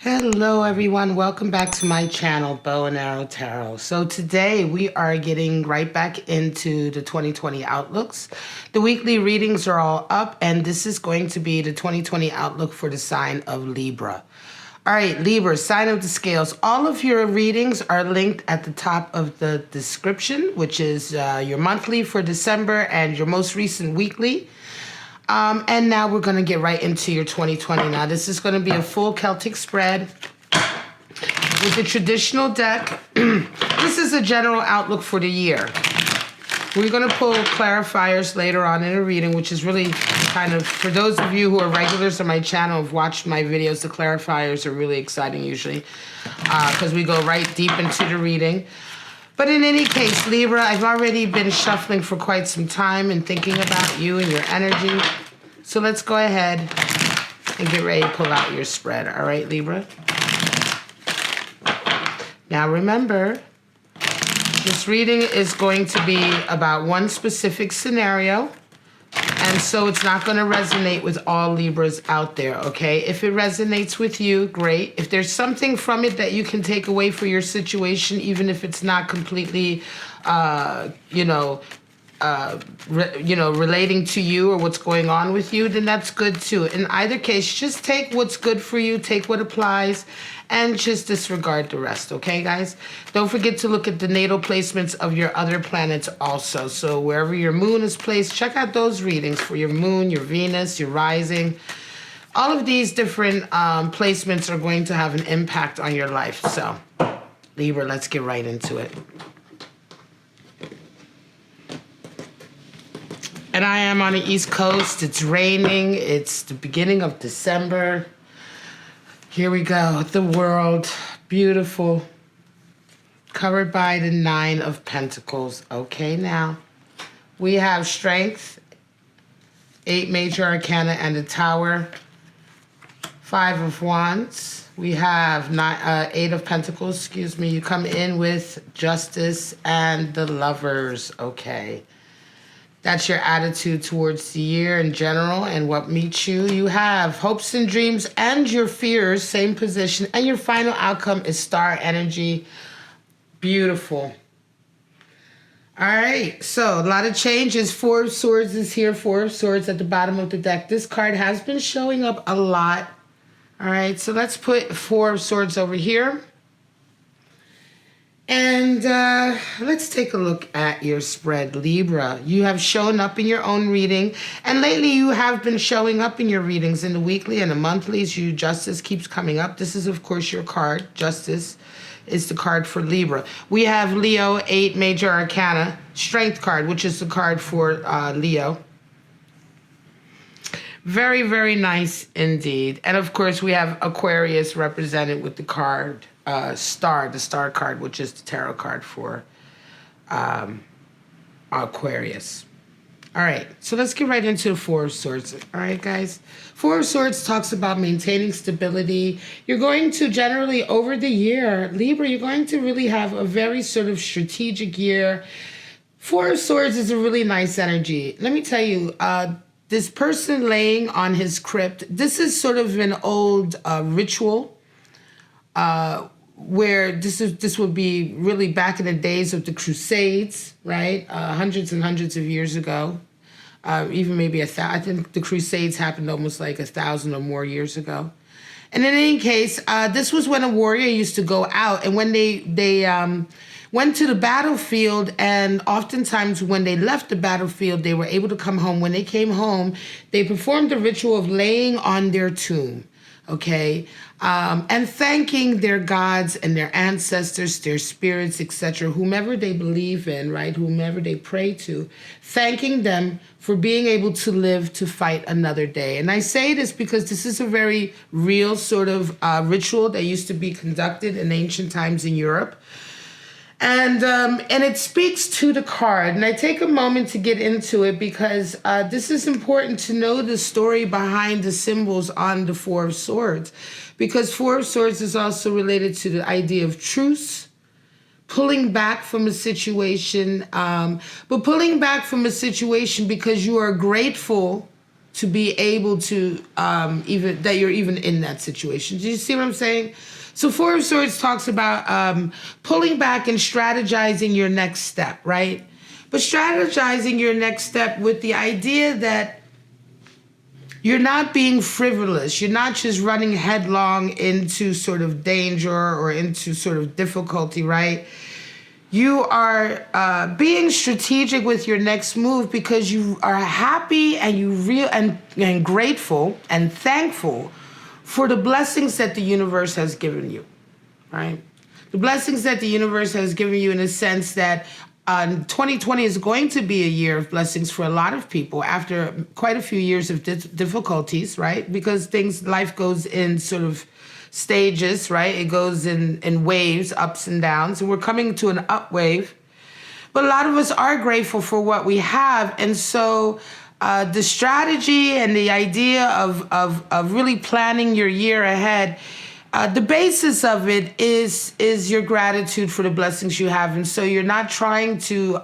Hello everyone, welcome back to my channel, Bow and Arrow Tarot. So today we are getting right back into the 2020 outlooks. The weekly readings are all up and this is going to be the 2020 outlook for the sign of Libra. All right, Libra, sign of the scales. All of your readings are linked at the top of the description, which is your monthly for December and your most recent weekly. And now we're going to get right into your 2020. Now, this is going to be a full Celtic spread with the traditional deck. This is a general outlook for the year. We're going to pull clarifiers later on in a reading, which is really kind of, for those of you who are regulars on my channel, have watched my videos, the clarifiers are really exciting usually because we go right deep into the reading. But in any case, Libra, I've already been shuffling for quite some time and thinking about you and your energy. So let's go ahead and get ready to pull out your spread. All right, Libra? Now remember, this reading is going to be about one specific scenario. And so it's not going to resonate with all Libras out there, okay? If it resonates with you, great. If there's something from it that you can take away for your situation, even if it's not completely, relating to you or what's going on with you, then that's good too. In either case, just take what's good for you, take what applies, and just disregard the rest, okay, guys? Don't forget to look at the natal placements of your other planets also. So wherever your moon is placed, check out those readings for your moon, your Venus, your rising. All of these different placements are going to have an impact on your life. So, Libra, let's get right into it. And I am on the East Coast. It's raining. It's the beginning of December. Here we go. The world. Beautiful. Covered by the Nine of Pentacles. Okay, now. We have Strength. 8 Major Arcana and the Tower. 5 of Wands. We have 8 of Pentacles. Excuse me. You come in with Justice and the Lovers. Okay. That's your attitude towards the year in general and what meets you. You have hopes and dreams and your fears, same position. And your final outcome is star energy. Beautiful. All right, so a lot of changes. 4 of Swords is here, 4 of Swords at the bottom of the deck. This card has been showing up a lot. All right, so let's put 4 of Swords over here. And let's take a look at your spread, Libra. You have shown up in your own reading. And lately you have been showing up in your readings in the weekly and the monthlies. Justice keeps coming up. This is, of course, your card. Justice is the card for Libra. We have Leo, 8 Major Arcana, Strength card, which is the card for Leo. Very, very nice indeed. And, of course, we have Aquarius represented with the card. The star card, which is the tarot card for Aquarius. All right, so let's get right into the 4 of Swords. All right, guys. 4 of Swords talks about maintaining stability. You're going to generally, over the year, Libra, you're going to really have a very sort of strategic year. 4 of Swords is a really nice energy. Let me tell you, this person laying on his crypt, this is sort of an old ritual. Where this would be really back in the days of the Crusades, right? Hundreds and hundreds of years ago. Even maybe I think the Crusades happened almost like 1,000 or more years ago. And in any case, this was when a warrior used to go out, and when they went to the battlefield, and oftentimes when they left the battlefield, they were able to come home. When they came home, they performed the ritual of laying on their tomb. Okay, and thanking their gods and their ancestors, their spirits, etc., whomever they believe in, right, whomever they pray to, thanking them for being able to live to fight another day. And I say this because this is a very real sort of ritual that used to be conducted in ancient times in Europe. And it speaks to the card. And I take a moment to get into it because this is important to know the story behind the symbols on the 4 of Swords. Because 4 of Swords is also related to the idea of truce, pulling back from a situation, but pulling back from a situation because you are grateful to be able to even that you're even in that situation. Do you see what I'm saying? So Four of Swords talks about pulling back and strategizing your next step, right? But strategizing your next step with the idea that you're not being frivolous. You're not just running headlong into sort of danger or into sort of difficulty, right? You are being strategic with your next move because you are happy and and grateful and thankful for the blessings that the universe has given you, right? The blessings that the universe has given you in a sense that 2020 is going to be a year of blessings for a lot of people after quite a few years of difficulties, right? Because life goes in sort of stages, right? It goes in waves, ups and downs, and we're coming to an up wave. But a lot of us are grateful for what we have, and so the strategy and the idea of really planning your year ahead, the basis of it is your gratitude for the blessings you have, and so you're not trying to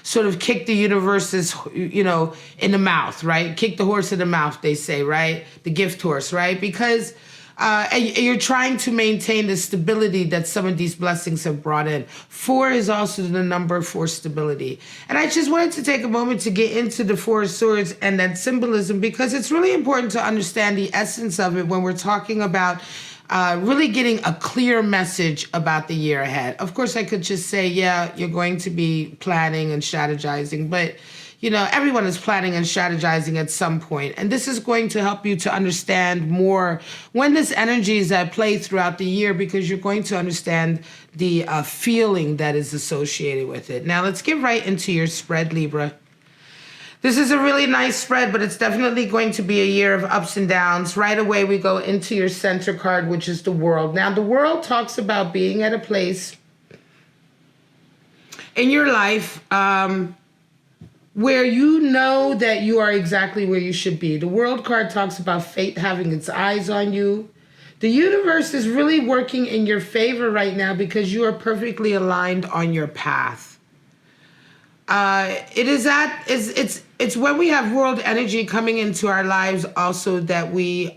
sort of kick the universe's, in the mouth, right? Kick the horse in the mouth, they say, right? The gift horse, right? Because and you're trying to maintain the stability that some of these blessings have brought in. 4 is also the number for stability. And I just wanted to take a moment to get into the Four of Swords and that symbolism, because it's really important to understand the essence of it when we're talking about really getting a clear message about the year ahead. Of course, I could just say, yeah, you're going to be planning and strategizing, but everyone is planning and strategizing at some point. And this is going to help you to understand more when this energy is at play throughout the year, because you're going to understand the feeling that is associated with it. Now, let's get right into your spread, Libra. This is a really nice spread, but it's definitely going to be a year of ups and downs. Right away, we go into your center card, which is the World. Now, the World talks about being at a place in your life where you know that you are exactly where you should be. The World card talks about fate having its eyes on you. The universe is really working in your favor right now because you are perfectly aligned on your path. It's when we have world energy coming into our lives also that we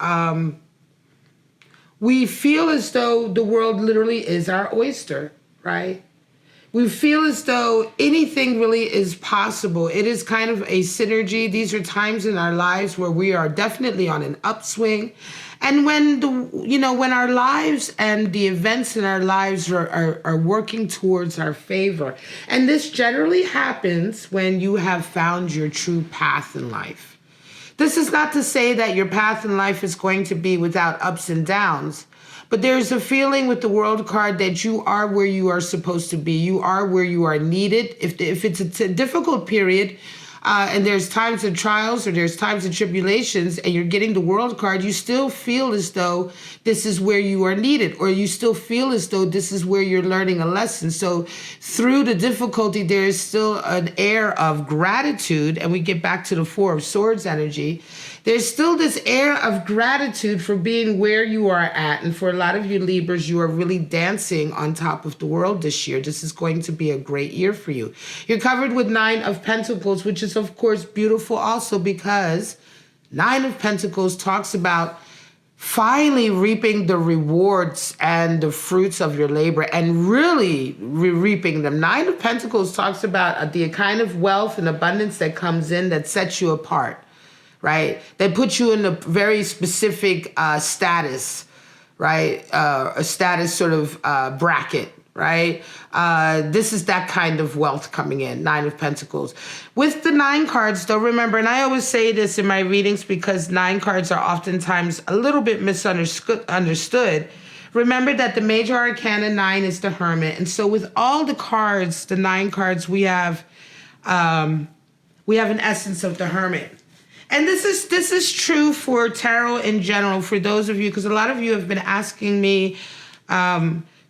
feel as though the world literally is our oyster, right? We feel as though anything really is possible. It is kind of a synergy. These are times in our lives where we are definitely on an upswing. And when when our lives and the events in our lives are working towards our favor. And this generally happens when you have found your true path in life. This is not to say that your path in life is going to be without ups and downs. But there's a feeling with the World card that you are where you are supposed to be. You are where you are needed. If it's a difficult period, and there's times of trials or there's times of tribulations, and you're getting the World card, you still feel as though this is where you are needed, or you still feel as though this is where you're learning a lesson. So through the difficulty, there is still an air of gratitude, and we get back to the Four of Swords energy. There's still this air of gratitude for being where you are at. And for a lot of you Libras, you are really dancing on top of the world this year. This is going to be a great year for you. You're covered with 9 of Pentacles, which is, of course, beautiful also because 9 of Pentacles talks about finally reaping the rewards and the fruits of your labor and really reaping them. 9 of Pentacles talks about the kind of wealth and abundance that comes in that sets you apart. Right? They put you in a very specific status, right? A status sort of bracket, right? This is that kind of wealth coming in, 9 of Pentacles. With the 9 cards, though, remember, and I always say this in my readings because 9 cards are oftentimes a little bit misunderstood. Remember that the major arcana 9 is the Hermit. And so with all the cards, the 9 cards, we have an essence of the Hermit. And this is true for tarot in general, for those of you, because a lot of you have been asking me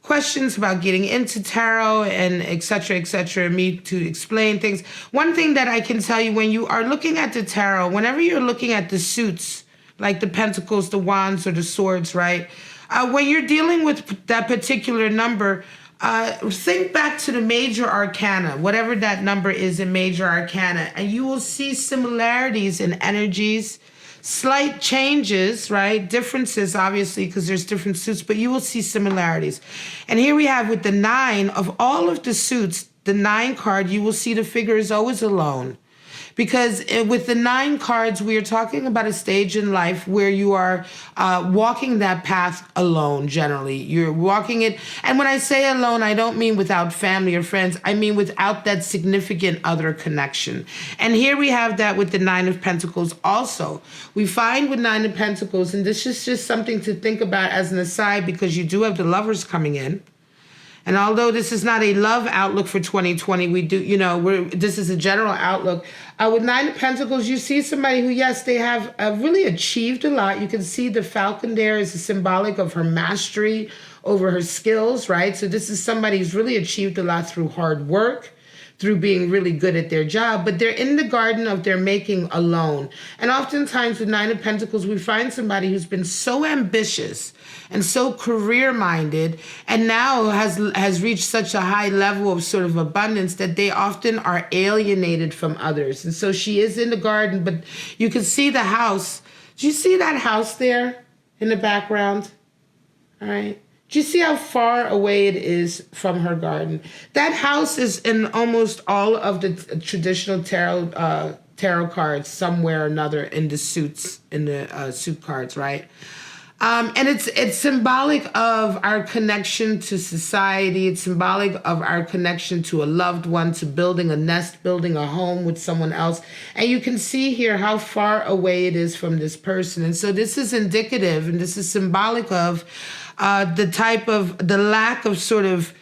questions about getting into tarot and et cetera, me to explain things. One thing that I can tell you, when you are looking at the tarot, whenever you're looking at the suits, like the Pentacles, the Wands, or the Swords, right? When you're dealing with that particular number, Think back to the major arcana, whatever that number is in major arcana, and you will see similarities in energies, slight changes, right? Differences, obviously, because there's different suits, but you will see similarities. And here we have with the 9 of all of the suits, the 9 card, you will see the figure is always alone. Because with the 9 cards, we are talking about a stage in life where you are walking that path alone, generally. You're walking it. And when I say alone, I don't mean without family or friends. I mean without that significant other connection. And here we have that with the 9 of Pentacles also. We find with 9 of Pentacles, and this is just something to think about as an aside because you do have the Lovers coming in. And although this is not a love outlook for 2020, we do, this is a general outlook. With 9 of Pentacles, you see somebody who, yes, they have really achieved a lot. You can see the falcon there is a symbolic of her mastery over her skills, right? So this is somebody who's really achieved a lot through hard work, through being really good at their job, but they're in the garden of their making alone. And oftentimes with 9 of Pentacles, we find somebody who's been so ambitious and so career-minded and now has reached such a high level of sort of abundance that they often are alienated from others. And so she is in the garden, but you can see the house. Do you see that house there in the background? All right. Do you see how far away it is from her garden? That house is in almost all of the traditional tarot cards, somewhere or another in the suits, in the suit cards, right? And it's symbolic of our connection to society. It's symbolic of our connection to a loved one, to building a nest, building a home with someone else. And you can see here how far away it is from this person. And so this is indicative, and this is symbolic of the lack of sort of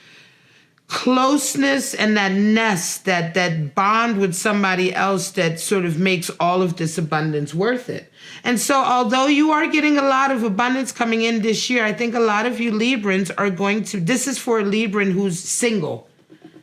closeness and that nest, that bond with somebody else that sort of makes all of this abundance worth it. And so although you are getting a lot of abundance coming in this year, I think a lot of you Librans are this is for a Libran who's single,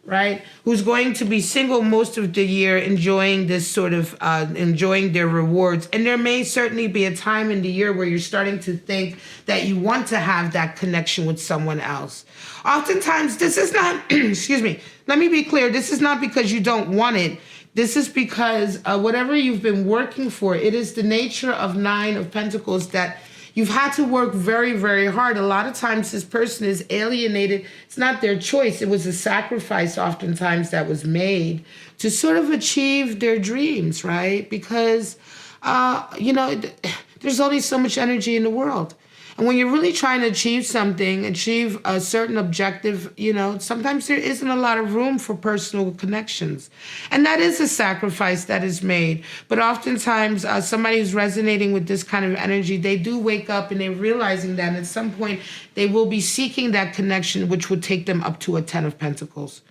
right? Who's going to be single most of the year, enjoying this sort of, enjoying their rewards. And there may certainly be a time in the year where you're starting to think that you want to have that connection with someone else. Oftentimes, this is not, excuse me, let me be clear. This is not because you don't want it. This is because whatever you've been working for, it is the nature of 9 of Pentacles that you've had to work very, very hard. A lot of times this person is alienated. It's not their choice. It was a sacrifice oftentimes that was made to sort of achieve their dreams, right? Because, there's only so much energy in the world. And when you're really trying to achieve something, achieve a certain objective, sometimes there isn't a lot of room for personal connections. And that is a sacrifice that is made. But oftentimes, somebody who's resonating with this kind of energy, they do wake up and they're realizing that at some point they will be seeking that connection, which would take them up to a 10 of Pentacles.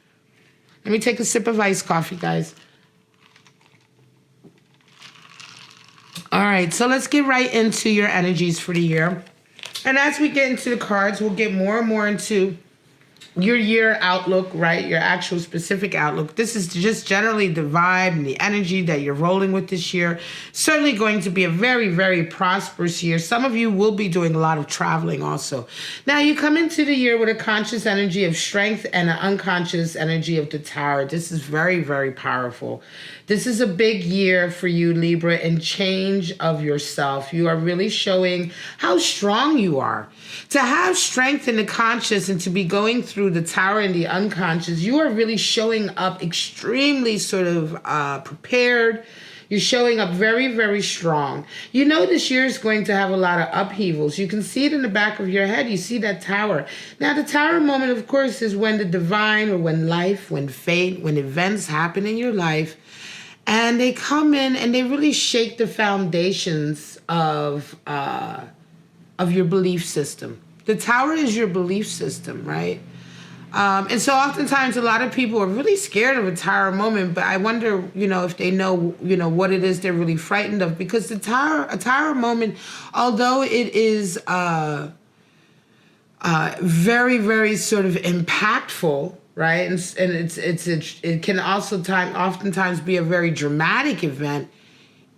Let me take a sip of iced coffee, guys. All right, so let's get right into your energies for the year. And as we get into the cards, we'll get more and more into your year outlook, right? Your actual specific outlook. This is just generally the vibe and the energy that you're rolling with this year. Certainly going to be a very, very prosperous year. Some of you will be doing a lot of traveling also. Now, you come into the year with a conscious energy of strength and an unconscious energy of the Tower. This is very, very powerful. This is a big year for you, Libra, and change of yourself. You are really showing how strong you are. To have strength in the conscious and to be going through the Tower and the unconscious, you are really showing up extremely sort of prepared. You're showing up very, very strong. You know this year is going to have a lot of upheavals. You can see it in the back of your head. You see that Tower. Now, the Tower moment, of course, is when the divine or when life, when fate, when events happen in your life, and they come in and they really shake the foundations of your belief system. The Tower is your belief system, right? And so oftentimes a lot of people are really scared of a Tower moment, but I wonder, if they know, what it is they're really frightened of, because a Tower moment, although it is very, very sort of impactful, right? And it can also oftentimes be a very dramatic event.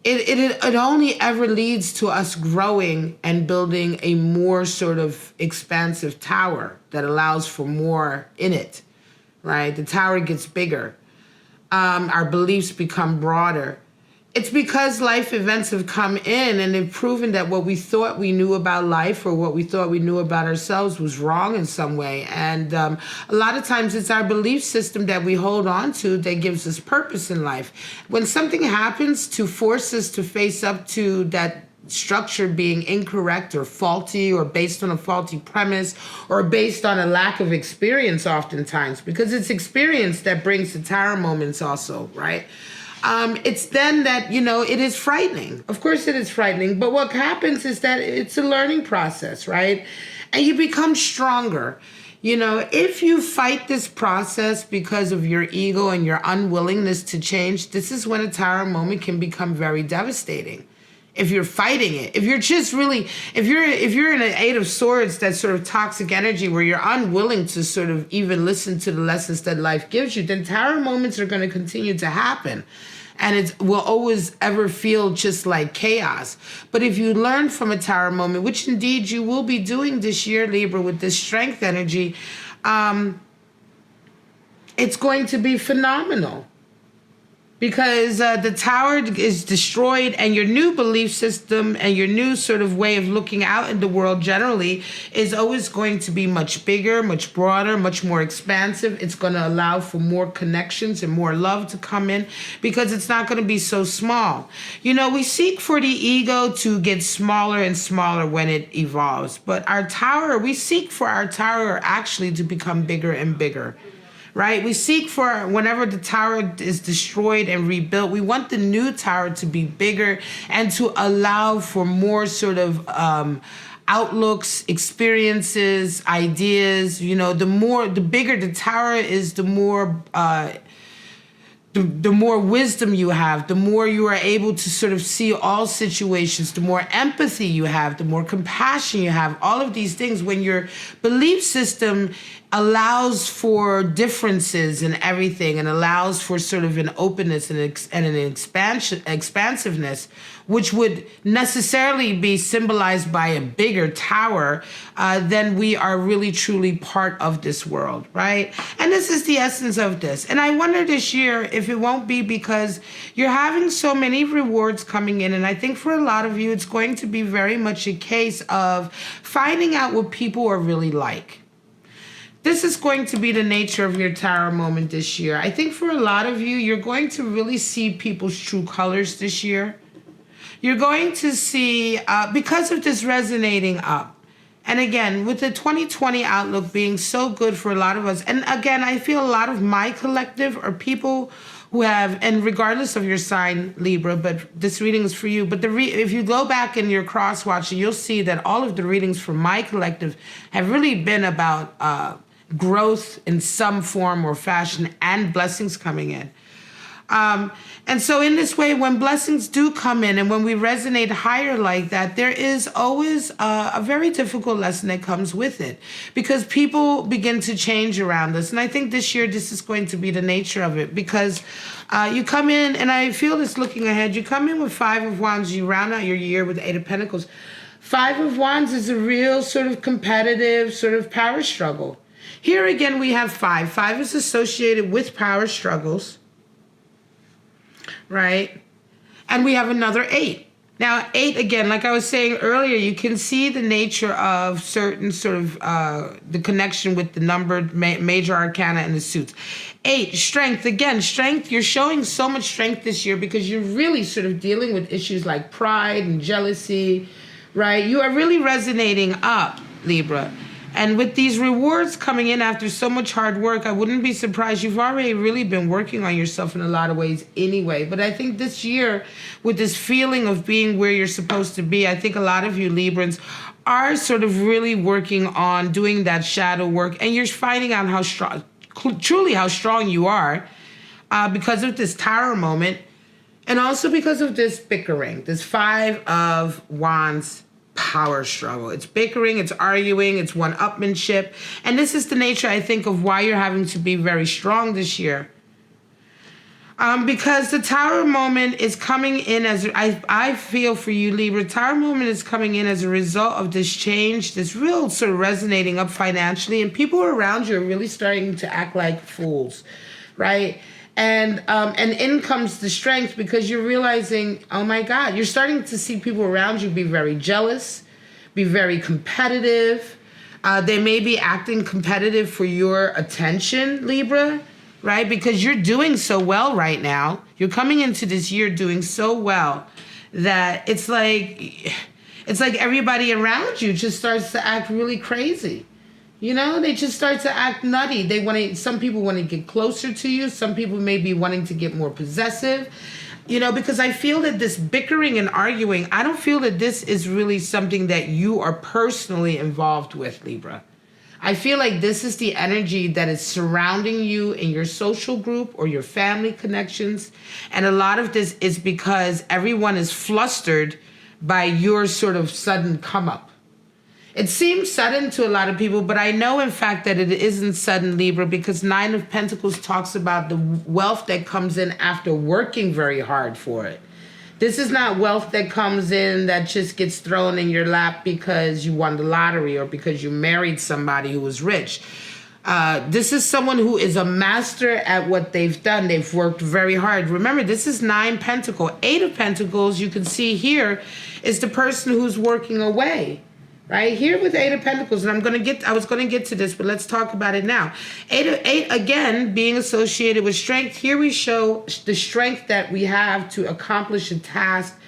It only ever leads to us growing and building a more sort of expansive tower, that allows for more in it, right? The tower gets bigger. Our beliefs become broader. It's because life events have come in and they've proven that what we thought we knew about life or what we thought we knew about ourselves was wrong in some way. And a lot of times it's our belief system that we hold on to that gives us purpose in life. When something happens to force us to face up to that structure being incorrect or faulty or based on a faulty premise or based on a lack of experience oftentimes, because it's experience that brings the tower moments also, right? It's then that, it is frightening. Of course it is frightening, but what happens is that it's a learning process, right? And you become stronger. If you fight this process because of your ego and your unwillingness to change, this is when a tower moment can become very devastating. If you're fighting it, if you're just really, if you're in an Eight of Swords, that sort of toxic energy where you're unwilling to sort of even listen to the lessons that life gives you, then tower moments are going to continue to happen. And it will always ever feel just like chaos. But if you learn from a tower moment, which indeed you will be doing this year, Libra, with this strength energy, it's going to be phenomenal. Because the tower is destroyed and your new belief system and your new sort of way of looking out in the world generally is always going to be much bigger, much broader, much more expansive. It's going to allow for more connections and more love to come in because it's not going to be so small. We seek for the ego to get smaller and smaller when it evolves. But we seek for our tower actually to become bigger and bigger. Right? We seek for, whenever the tower is destroyed and rebuilt, we want the new tower to be bigger and to allow for more sort of outlooks, experiences, ideas. The bigger the tower is, the more wisdom you have, the more you are able to sort of see all situations, the more empathy you have, the more compassion you have, all of these things. When your belief system allows for differences in everything and allows for sort of an openness and an expansiveness, which would necessarily be symbolized by a bigger tower, then we are really truly part of this world, right? And this is the essence of this. And I wonder this year if it won't be because you're having so many rewards coming in. And I think for a lot of you, it's going to be very much a case of finding out what people are really like. This is going to be the nature of your tower moment this year. I think for a lot of you, you're going to really see people's true colors this year. You're going to see, because of this resonating up, and again, with the 2020 outlook being so good for a lot of us, and again, I feel a lot of my collective are people who have, and regardless of your sign, Libra, but this reading is for you, but if you go back in your cross-watching, you'll see that all of the readings for my collective have really been about growth in some form or fashion and blessings coming in. And so in this way, when blessings do come in and when we resonate higher like that, there is always a very difficult lesson that comes with it because people begin to change around us. And I think this year, this is going to be the nature of it because you come in, and I feel this looking ahead, you come in with Five of Wands, you round out your year with the Eight of Pentacles. Five of Wands is a real sort of competitive sort of power struggle. Here again, we have five. Five is associated with power struggles, right? And we have another eight. Now, eight, again, like I was saying earlier, you can see the nature of certain sort of the connection with the numbered major arcana and the suits. Eight, strength. Again, strength. You're showing so much strength this year because you're really sort of dealing with issues like pride and jealousy, right? You are really resonating up, Libra. And with these rewards coming in after so much hard work, I wouldn't be surprised. You've already really been working on yourself in a lot of ways anyway. But I think this year, with this feeling of being where you're supposed to be, I think a lot of you Librans are sort of really working on doing that shadow work. And you're finding out how strong, truly how strong you are because of this tower moment. And also because of this bickering, this Five of Wands power struggle. It's bickering, it's arguing, it's one-upmanship. And this is the nature, I think, of why you're having to be very strong this year. Because the Tower moment is coming in as, I feel for you, Libra, Tower moment is coming in as a result of this change, this real sort of resonating up financially, and people around you are really starting to act like fools, right? And in comes the strength, because you're realizing, oh my God, you're starting to see people around you be very jealous, be very competitive. They may be acting competitive for your attention, Libra, right? Because you're doing so well right now. You're coming into this year doing so well that it's like everybody around you just starts to act really crazy. You know, they just start to act nutty. Some people want to get closer to you. Some people may be wanting to get more possessive. You know, because I feel that this bickering and arguing, I don't feel that this is really something that you are personally involved with, Libra. I feel like this is the energy that is surrounding you in your social group or your family connections. And a lot of this is because everyone is flustered by your sort of sudden come up. It seems sudden to a lot of people, but I know in fact that it isn't sudden, Libra, because Nine of Pentacles talks about the wealth that comes in after working very hard for it. This is not wealth that comes in that just gets thrown in your lap because you won the lottery or because you married somebody who was rich. This is someone who is a master at what they've done. They've worked very hard. Remember, this is 9 Pentacles. 8 of Pentacles, you can see here, is the person who's working away. Right here with 8 of Pentacles, and I was going to get to this, but let's talk about it now. 8 again being associated with strength. Here we show the strength that we have to accomplish a task,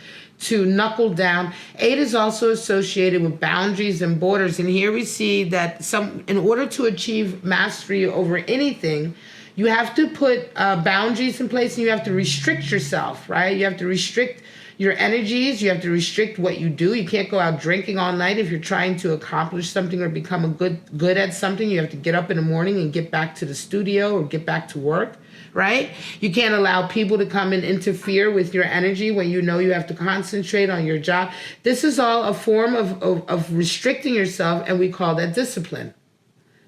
to knuckle down. 8 is also associated with boundaries and borders, and here we see that in order to achieve mastery over anything, you have to put boundaries in place, and you have to restrict yourself, right? You have to restrict your energies. You have to restrict what you do. You can't go out drinking all night if you're trying to accomplish something or become good at something. You have to get up in the morning and get back to the studio or get back to work, right? You can't allow people to come and interfere with your energy when you know you have to concentrate on your job. This is all a form of restricting yourself, and we call that discipline,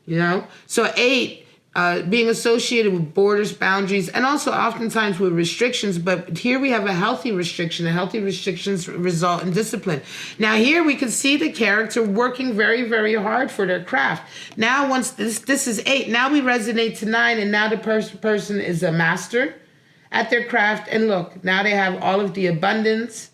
you know? So 8, being associated with borders, boundaries, and also oftentimes with restrictions. But here we have a healthy restriction. Healthy restrictions result in discipline. Now here we can see the character working very, very hard for their craft. Now once this is 8, now we resonate to 9, and now the person is a master at their craft. And look, now they have all of the abundance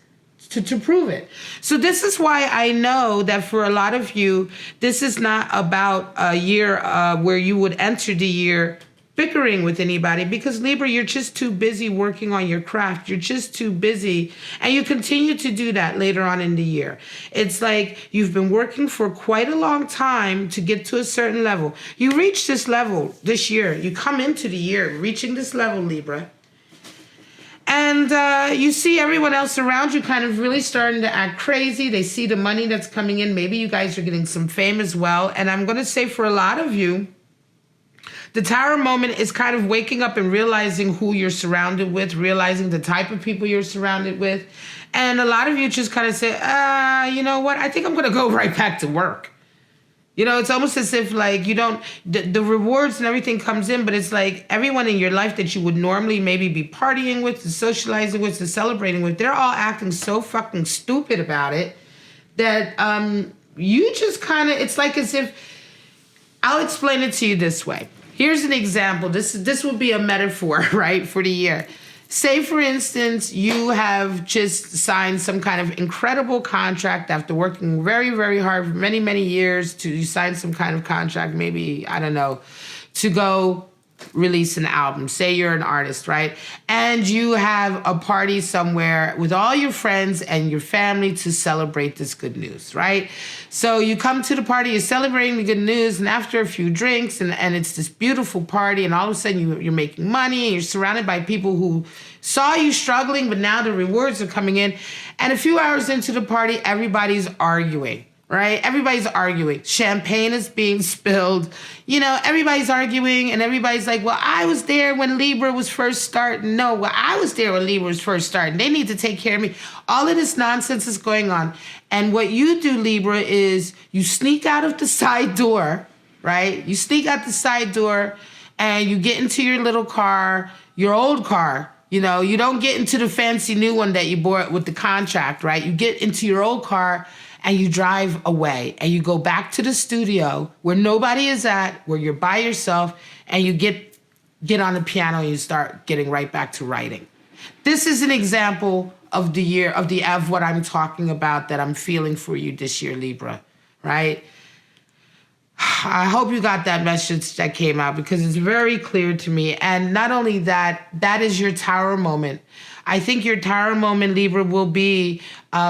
to prove it. So this is why I know that for a lot of you, this is not about a year where you would enter the year bickering with anybody, because Libra, you're just too busy working on your craft. You're just too busy, and you continue to do that later on in the year. It's like you've been working for quite a long time to get to a certain level. You reach this level this year. You come into the year reaching this level, Libra. And you see everyone else around you kind of really starting to act crazy. They see the money that's coming in. Maybe you guys are getting some fame as well. And I'm going to say for a lot of you, the Tower moment is kind of waking up and realizing who you're surrounded with, realizing the type of people you're surrounded with. And a lot of you just kind of say, you know what? I think I'm going to go right back to work. You know, it's almost as if like you don't, the rewards and everything comes in, but it's like everyone in your life that you would normally maybe be partying with, socializing with, celebrating with, they're all acting so fucking stupid about it that you just kind of, it's like as if, I'll explain it to you this way. Here's an example. This would be a metaphor, right, for the year. Say, for instance, you have just signed some kind of incredible contract after working very, very hard for many, many years. You sign some kind of contract, maybe, I don't know, to go release an album. Say you're an artist, right? And you have a party somewhere with all your friends and your family to celebrate this good news, right? So you come to the party, you're celebrating the good news, and after a few drinks, and it's this beautiful party, and all of a sudden you're making money, and you're surrounded by people who saw you struggling, but now the rewards are coming in. And a few hours into the party, everybody's arguing. Right? Everybody's arguing. Champagne is being spilled. You know, everybody's arguing, and everybody's like, well, I was there when Libra was first starting. No, well, I was there when Libra was first starting. They need to take care of me. All of this nonsense is going on. And what you do, Libra, is you sneak out of the side door, right? You sneak out the side door, and you get into your little car, your old car. You know, you don't get into the fancy new one that you bought with the contract, right? You get into your old car and you drive away and you go back to the studio where nobody is at, where you're by yourself, and you get on the piano and you start getting right back to writing. This is an example of of what I'm talking about that I'm feeling for you this year, Libra, right? I hope you got that message that came out, because it's very clear to me. And not only that, that is your tower moment. I think your tower moment, Libra, will be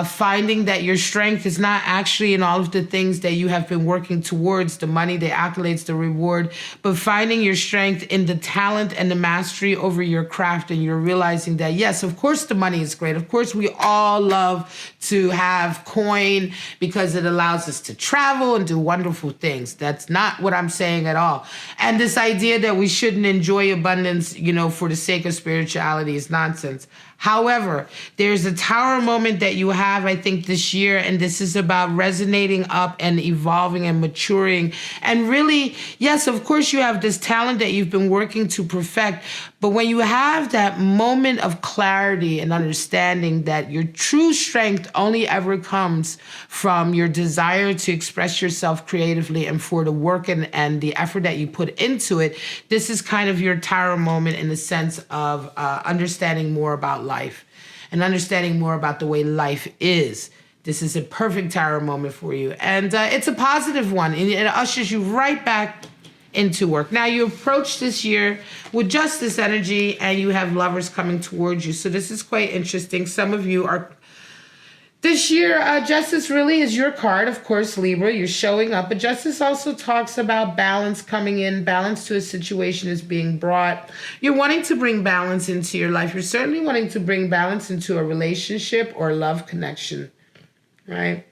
finding that your strength is not actually in all of the things that you have been working towards, the money, the accolades, the reward, but finding your strength in the talent and the mastery over your craft. And you're realizing that, yes, of course the money is great. Of course we all love to have coin because it allows us to travel and do wonderful things. That's not what I'm saying at all. And this idea that we shouldn't enjoy abundance, you know, for the sake of spirituality is nonsense. However, there's a tower moment that you have, I think, this year, and this is about resonating up and evolving and maturing. And really, yes, of course, you have this talent that you've been working to perfect, but when you have that moment of clarity and understanding that your true strength only ever comes from your desire to express yourself creatively and for the work and the effort that you put into it, this is kind of your tower moment in the sense of understanding more about life and understanding more about the way life is. This is a perfect tower moment for you. And it's a positive one. And it ushers you right back into work. Now you approach this year with justice energy and you have lovers coming towards you. So this is quite interesting. Some of you are, this year, justice really is your card. Of course, Libra, you're showing up. But justice also talks about balance coming in. Balance to a situation is being brought. You're wanting to bring balance into your life. You're certainly wanting to bring balance into a relationship or love connection, right?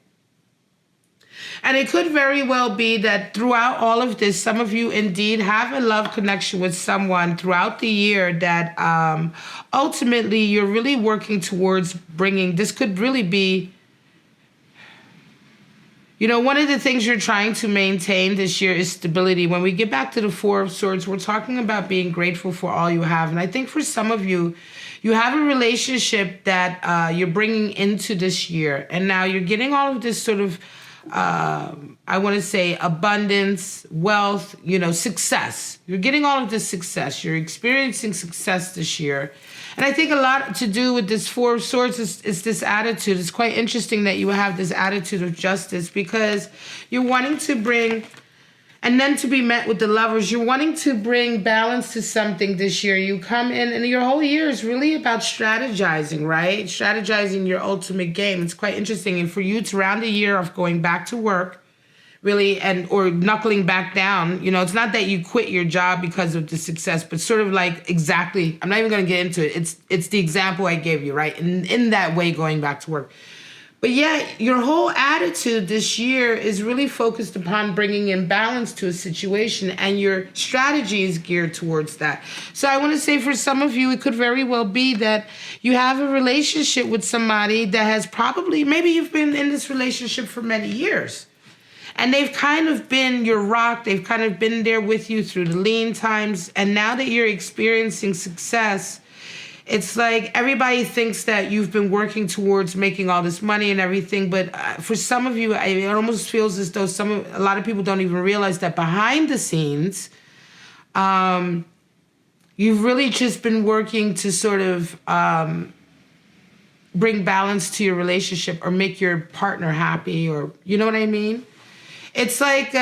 And it could very well be that throughout all of this, some of you indeed have a love connection with someone throughout the year that ultimately you're really working towards bringing. This could really be, you know, one of the things you're trying to maintain this year is stability. When we get back to the Four of Swords, we're talking about being grateful for all you have. And I think for some of you, you have a relationship that you're bringing into this year. And now you're getting all of this sort of I want to say abundance, wealth, you know, success. You're getting all of this success. You're experiencing success this year. And I think a lot to do with this Four of Swords is this attitude. It's quite interesting that you have this attitude of justice because you're wanting to bring, and then to be met with the lovers, you're wanting to bring balance to something this year. You come in and your whole year is really about strategizing, right? Strategizing your ultimate game. It's quite interesting. And for you to round a year of going back to work, really, or knuckling back down, you know, it's not that you quit your job because of the success, but sort of like exactly, I'm not even going to get into it. It's the example I gave you, right? In that way, going back to work. But yeah, your whole attitude this year is really focused upon bringing in balance to a situation, and your strategy is geared towards that. So I want to say for some of you, it could very well be that you have a relationship with somebody that has probably, maybe you've been in this relationship for many years. And they've kind of been your rock. They've kind of been there with you through the lean times. And now that you're experiencing success, it's like everybody thinks that you've been working towards making all this money and everything, but for some of you, it almost feels as though a lot of people don't even realize that behind the scenes, you've really just been working to sort of bring balance to your relationship or make your partner happy, or you know what I mean? It's like,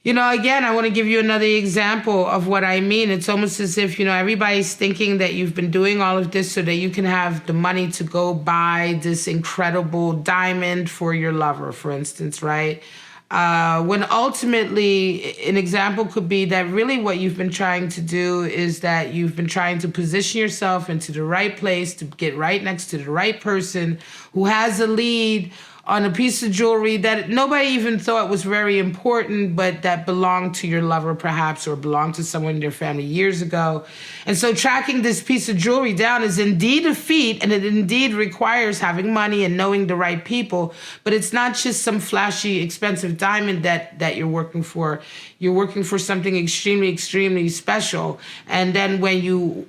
you know, again, I want to give you another example of what I mean. It's almost as if, you know, everybody's thinking that you've been doing all of this so that you can have the money to go buy this incredible diamond for your lover, for instance, right? When ultimately, an example could be that really what you've been trying to do is that you've been trying to position yourself into the right place to get right next to the right person who has a lead on a piece of jewelry that nobody even thought was very important, but that belonged to your lover perhaps, or belonged to someone in your family years ago. And so tracking this piece of jewelry down is indeed a feat, and it indeed requires having money and knowing the right people. But it's not just some flashy, expensive diamond that you're working for. You're working for something extremely, extremely special. And then when you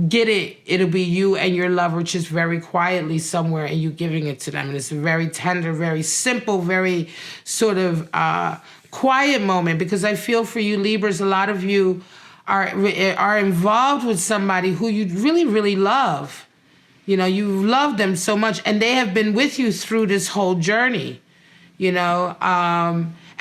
get it, it'll be you and your lover just very quietly somewhere, and you giving it to them. And it's a very tender, very simple, very sort of quiet moment, because I feel for you Libras, a lot of you are involved with somebody who you really, really love. You know, you love them so much, and they have been with you through this whole journey, you know.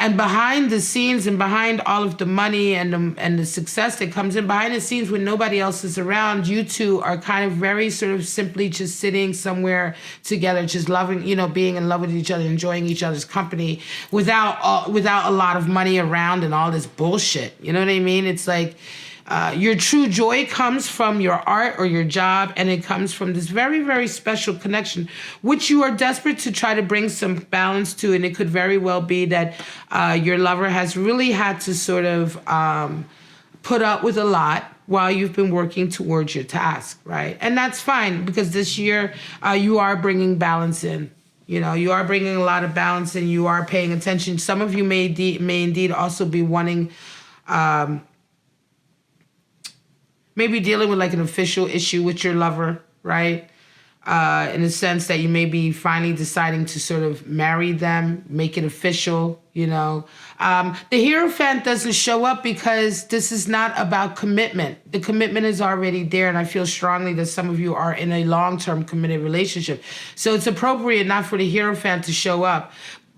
And behind the scenes, and behind all of the money and the success that comes in, behind the scenes when nobody else is around, you two are kind of very sort of simply just sitting somewhere together, just loving, you know, being in love with each other, enjoying each other's company, without a lot of money around and all this bullshit. You know what I mean? It's like your true joy comes from your art or your job, and it comes from this very, very special connection, which you are desperate to try to bring some balance to. And it could very well be that your lover has really had to sort of put up with a lot while you've been working towards your task, right? And that's fine, because this year you are bringing balance in. You know, you are bringing a lot of balance, and you are paying attention. Some of you may indeed also be wanting... maybe dealing with like an official issue with your lover, right? In the sense that you may be finally deciding to sort of marry them, make it official, you know. The Hierophant doesn't show up because this is not about commitment. The commitment is already there, and I feel strongly that some of you are in a long-term committed relationship. So it's appropriate not for the Hierophant to show up.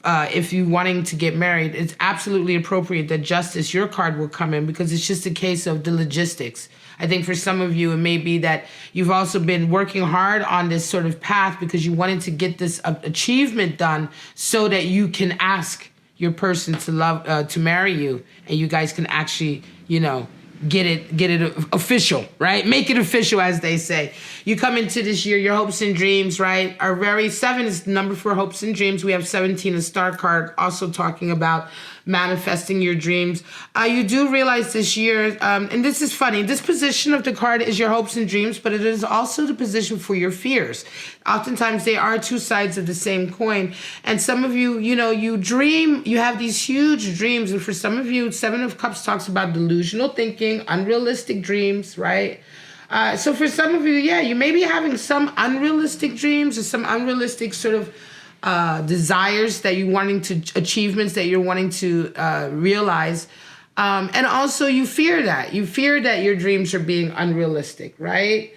If you're wanting to get married, it's absolutely appropriate that Justice, your card, will come in, because it's just a case of the logistics. I think for some of you, it may be that you've also been working hard on this sort of path because you wanted to get this achievement done so that you can ask your person to marry you, and you guys can actually, you know, get it official, right? Make it official, as they say. You come into this year, your hopes and dreams, right, are 7 is the number for hopes and dreams. We have 17, a star card, also talking about manifesting your dreams. You do realize this year, and this is funny, this position of the card is your hopes and dreams, but it is also the position for your fears. Oftentimes they are two sides of the same coin. And some of you, you know, you dream, you have these huge dreams. And for some of you, 7 of Cups talks about delusional thinking, unrealistic dreams, right? So for some of you, yeah, you may be having some unrealistic dreams, or some unrealistic sort of desires that you're wanting to, achievements that you're wanting to realize. And also you fear that your dreams are being unrealistic, right?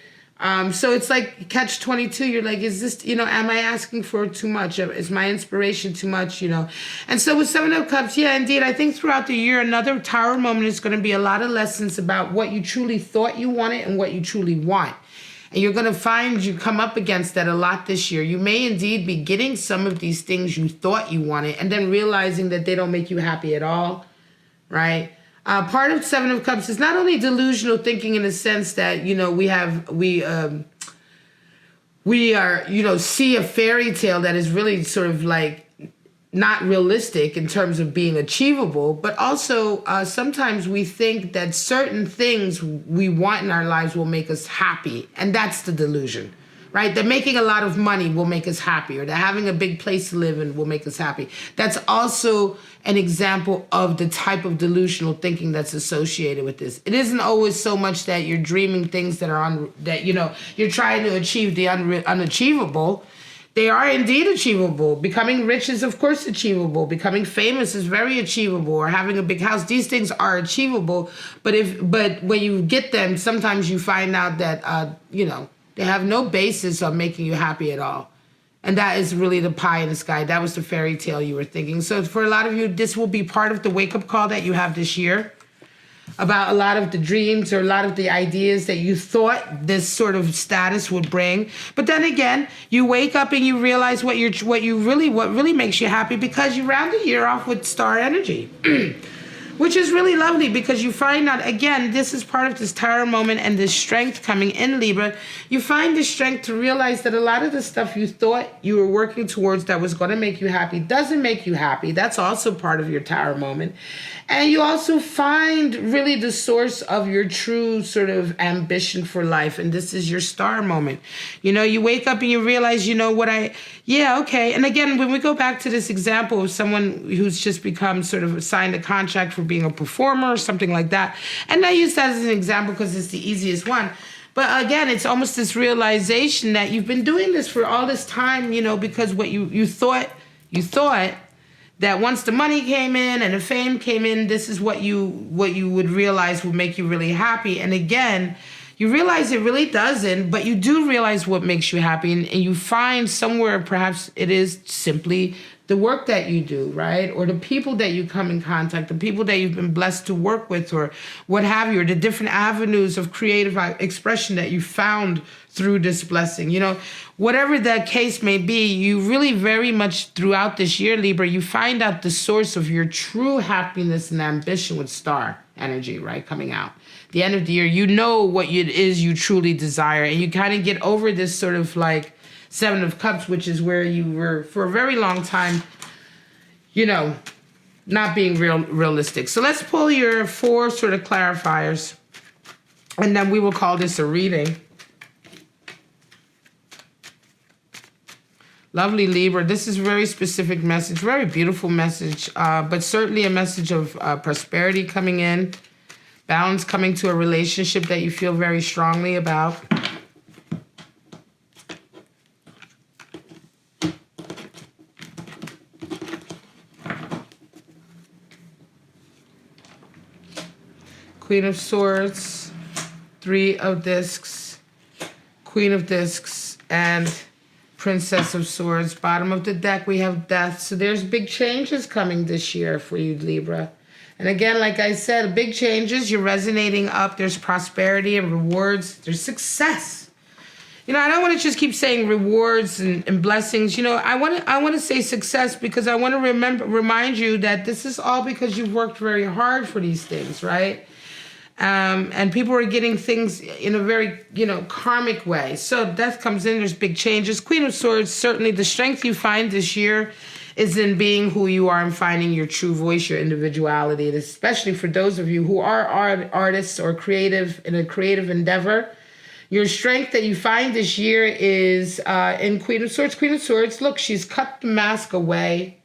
So it's like catch-22. You're like, is this, you know, am I asking for too much? Is my inspiration too much, you know? And so with 7 of Cups, yeah, indeed, I think throughout the year, another Tower moment is going to be a lot of lessons about what you truly thought you wanted and what you truly want. And you're going to find you come up against that a lot this year. You may indeed be getting some of these things you thought you wanted, and then realizing that they don't make you happy at all, right? Part of 7 of Cups is not only delusional thinking in the sense that, you know, we are, you know, see a fairy tale that is really sort of like not realistic in terms of being achievable, but also sometimes we think that certain things we want in our lives will make us happy. And that's the delusion, right? That making a lot of money will make us happy, or that having a big place to live in will make us happy. That's also an example of the type of delusional thinking that's associated with this. It isn't always so much that you're dreaming things that that, you know, you're trying to achieve the unachievable. They are indeed achievable. Becoming rich is, of course, achievable. Becoming famous is very achievable. Or having a big house. These things are achievable. But when you get them, sometimes you find out that, you know, they have no basis on making you happy at all. And that is really the pie in the sky. That was the fairy tale you were thinking. So for a lot of you, this will be part of the wake-up call that you have this year, about a lot of the dreams or a lot of the ideas that you thought this sort of status would bring. But then again, you wake up and you realize what really makes you happy, because you round the year off with star energy. which is really lovely because you find out, again, this is part of this tower moment and this strength coming in Libra. You find the strength to realize that a lot of the stuff you thought you were working towards that was going to make you happy doesn't make you happy. That's also part of your tower moment. And you also find really the source of your true sort of ambition for life. And this is your star moment. You know, you wake up and you realize, you know what, yeah, okay. And again, when we go back to this example of someone who's just become sort of signed a contract for being a performer or something like that. And I use that as an example because it's the easiest one. But again, it's almost this realization that you've been doing this for all this time, you know, because what you thought that once the money came in and the fame came in, this is what you would realize would make you really happy. And again, you realize it really doesn't, but you do realize what makes you happy. And you find somewhere perhaps it is simply the work that you do, right? Or the people that you come in contact, the people that you've been blessed to work with or what have you, or the different avenues of creative expression that you found through this blessing. You know, whatever that case may be, you really very much throughout this year, Libra, you find out the source of your true happiness and ambition with star energy, right? Coming out. The end of the year, you know what it is you truly desire. And you kind of get over this sort of like Seven of Cups, which is where you were for a very long time, you know, not being realistic. So let's pull your 4 sort of clarifiers, and then we will call this a reading. Lovely Libra. This is a very specific message, very beautiful message, but certainly a message of prosperity coming in, balance coming to a relationship that you feel very strongly about. Queen of Swords, 3 of Discs, Queen of Discs, and Princess of Swords. Bottom of the deck, we have Death. So there's big changes coming this year for you, Libra. And again, like I said, big changes. You're resonating up. There's prosperity and rewards. There's success. You know, I don't want to just keep saying rewards and blessings. You know, I want to say success because I want to remind you that this is all because you've worked very hard for these things, right? And people are getting things in a very, you know, karmic way. So death comes in, there's big changes. Queen of Swords, certainly the strength you find this year is in being who you are and finding your true voice, your individuality. And especially for those of you who are artists or creative in a creative endeavor, your strength that you find this year is in Queen of Swords. Queen of Swords, look, she's cut the mask away.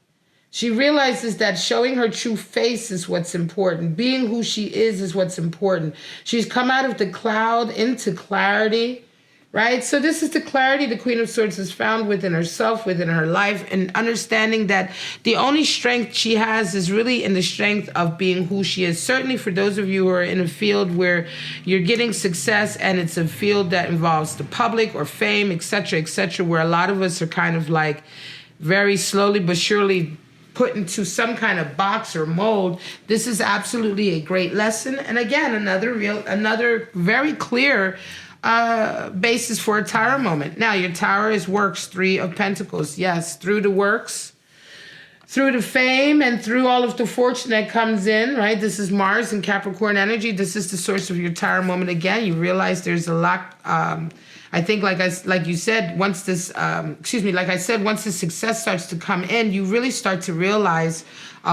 She realizes that showing her true face is what's important. Being who she is what's important. She's come out of the cloud into clarity, right? So this is the clarity the Queen of Swords has found within herself, within her life, and understanding that the only strength she has is really in the strength of being who she is. Certainly for those of you who are in a field where you're getting success and it's a field that involves the public or fame, et cetera, where a lot of us are kind of like very slowly but surely put into some kind of box or mold. This is absolutely a great lesson. And again, another very clear basis for a tower moment. Now, your tower is works, 3 of Pentacles. Yes, through the works, through the fame, and through all of the fortune that comes in, right? This is Mars and Capricorn energy. This is the source of your tower moment. Again, you realize there's a lot. I think, like you said, once this, once the success starts to come in, you really start to realize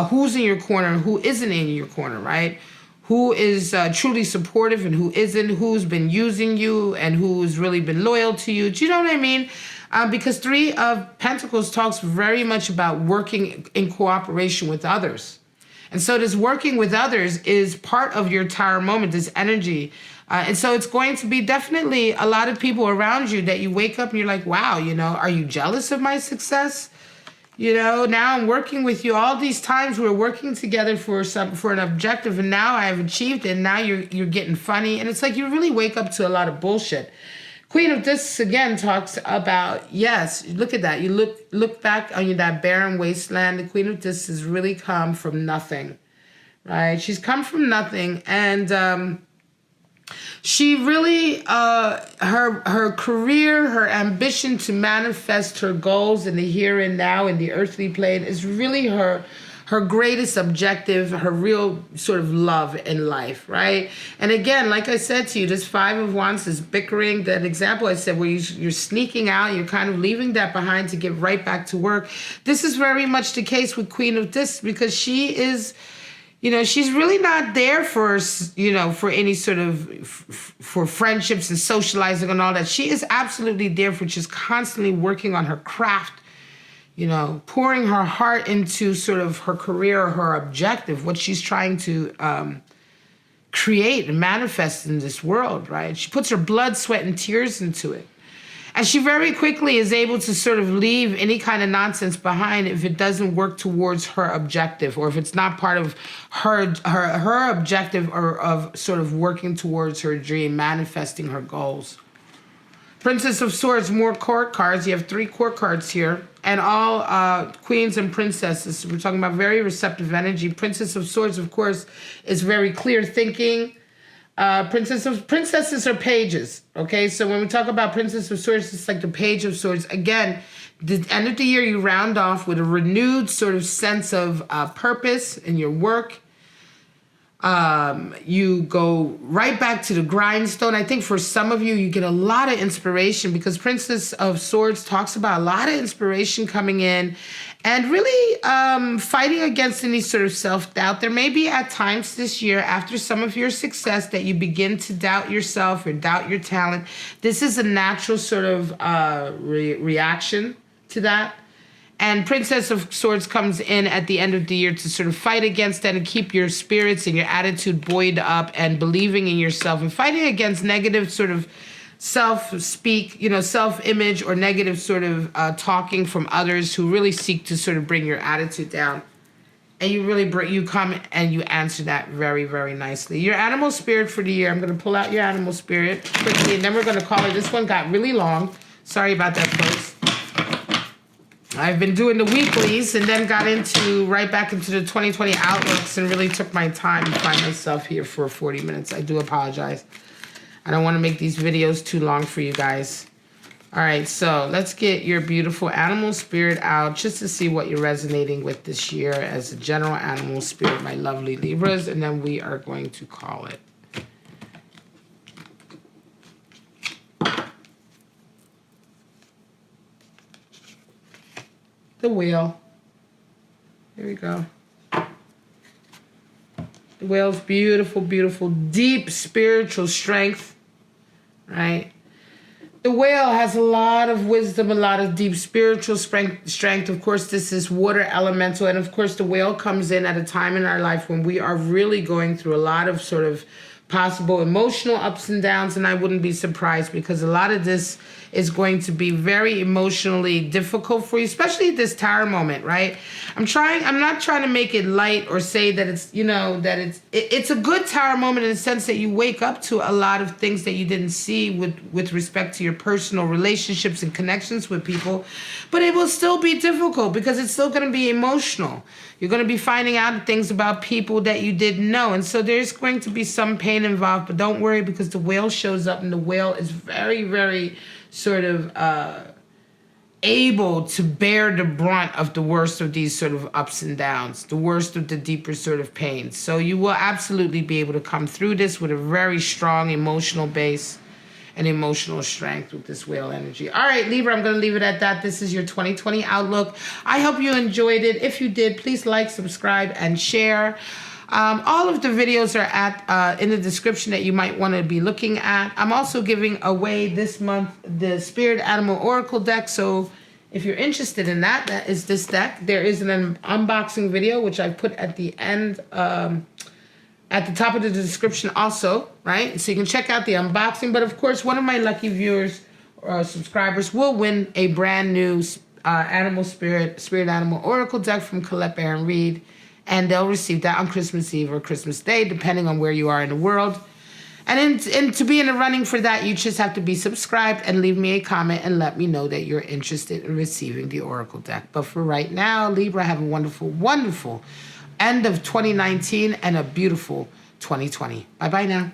who's in your corner and who isn't in your corner, right? Who is truly supportive and who isn't, who's been using you and who's really been loyal to you. Do you know what I mean? Because 3 of Pentacles talks very much about working in cooperation with others. And so this working with others is part of your tower moment, this energy. And so it's going to be definitely a lot of people around you that you wake up and you're like, wow, you know, are you jealous of my success? You know, now I'm working with you. All these times we're working together for an objective, and now I've achieved it. And now you're getting funny. And it's like you really wake up to a lot of bullshit. Queen of Discs, again, talks about, yes, look at that. You look back on that barren wasteland. The Queen of Discs has really come from nothing, right? She's come from nothing. And she really, her career, her ambition to manifest her goals in the here and now, in the earthly plane, is really her her greatest objective, her real sort of love in life, right? And again, like I said to you, this Five of Wands is bickering. That example I said where you're sneaking out, you're kind of leaving that behind to get right back to work. This is very much the case with Queen of Discs, because she is, she's really not there for, for any sort of, for friendships and socializing and all that. She is absolutely there for just constantly working on her craft, pouring her heart into sort of her career or her objective, what she's trying to create and manifest in this world, right? She puts her blood, sweat, and tears into it. And she very quickly is able to sort of leave any kind of nonsense behind if it doesn't work towards her objective, or if it's not part of her objective, or of sort of working towards her dream, manifesting her goals. Princess of Swords, more court cards. You have 3 court cards here. And all queens and princesses. We're talking about very receptive energy. Princess of Swords, of course, is very clear thinking. Princesses are pages, okay? So when we talk about Princess of Swords, it's like the Page of Swords. Again, the end of the year, you round off with a renewed sort of sense of purpose in your work. You go right back to the grindstone. I think for some of you, you get a lot of inspiration, because Princess of Swords talks about a lot of inspiration coming in, and really fighting against any sort of self-doubt. There may be at times this year, after some of your success, that you begin to doubt yourself or doubt your talent. This is a natural sort of reaction to that. And Princess of Swords comes in at the end of the year to sort of fight against that and keep your spirits and your attitude buoyed up and believing in yourself, and fighting against negative sort of self-speak, self-image, or negative sort of talking from others who really seek to sort of bring your attitude down. And you come and you answer that very, very nicely. Your animal spirit for the year, I'm going to pull out your animal spirit quickly, and then we're going to call it. This one got really long. Sorry about that, folks. I've been doing the weeklies and then got right back into the 2020 outlooks, and really took my time to find myself here for 40 minutes. I do apologize. I don't want to make these videos too long for you guys. All right, so let's get your beautiful animal spirit out just to see what you're resonating with this year as a general animal spirit, my lovely Libras, and then we are going to call it. The Wheel. Here we go. The Whale's beautiful, beautiful, deep spiritual strength, right? The Whale has a lot of wisdom, a lot of deep spiritual strength. Of course, this is water elemental. And of course, the Whale comes in at a time in our life when we are really going through a lot of sort of possible emotional ups and downs. And I wouldn't be surprised, because a lot of this is going to be very emotionally difficult for you, especially this Tower moment, right? I'm not trying to make it light or say that it's, it's a good Tower moment in the sense that you wake up to a lot of things that you didn't see with respect to your personal relationships and connections with people, but it will still be difficult because it's still going to be emotional. You're going to be finding out things about people that you didn't know. And so there's going to be some pain involved, but don't worry, because the Whale shows up, and the Whale is very, very sort of able to bear the brunt of the worst of these sort of ups and downs, the worst of the deeper sort of pains. So you will absolutely be able to come through this with a very strong emotional base and emotional strength with this Whale energy. All right, Libra, I'm going to leave it at that. This is your 2020 outlook. I hope you enjoyed it. If you did, please like, subscribe, and share. All of the videos are in the description that you might want to be looking at. I'm also giving away this month the Spirit Animal Oracle deck. So if you're interested in that, that is this deck. There is an unboxing video, which I put at the end, at the top of the description also, right? So you can check out the unboxing. But of course, one of my lucky viewers or subscribers will win a brand new Spirit Animal Oracle deck from Colette Baron Reed. And they'll receive that on Christmas Eve or Christmas Day, depending on where you are in the world. And to be in the running for that, you just have to be subscribed and leave me a comment and let me know that you're interested in receiving the Oracle deck. But for right now, Libra, have a wonderful, wonderful end of 2019 and a beautiful 2020. Bye-bye now.